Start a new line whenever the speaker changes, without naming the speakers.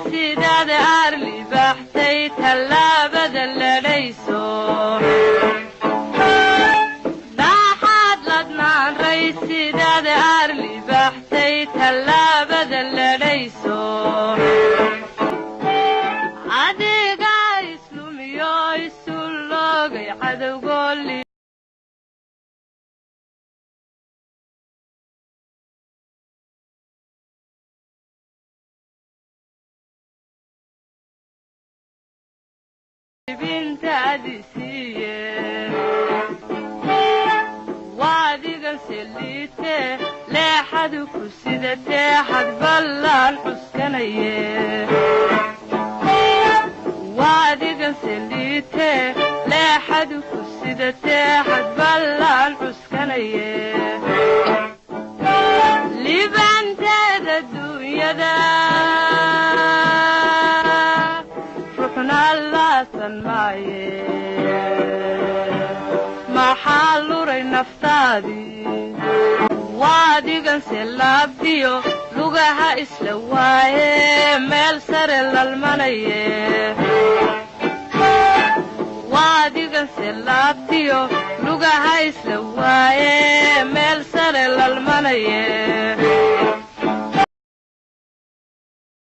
sidaad arli baxtay tallaabada ladhayso dhaxaad ladnaan ray sidaad arli baxtay tallaabada ladhayso adiga islumiyo isu loogay cadowgooli waadigan seliite leexadu ku sidatee xad ballaan cuskanaye waadigan seliite leexadu ku sidatee xad ballaan cuskanaye libanteeda duunyada maxaa luray naftaadii waadigan sellaabtiyo lugaha isla waaye meel sare lalmanaye waadigan sellaabtiyo lugaha isla waaye meel sare lalmanaye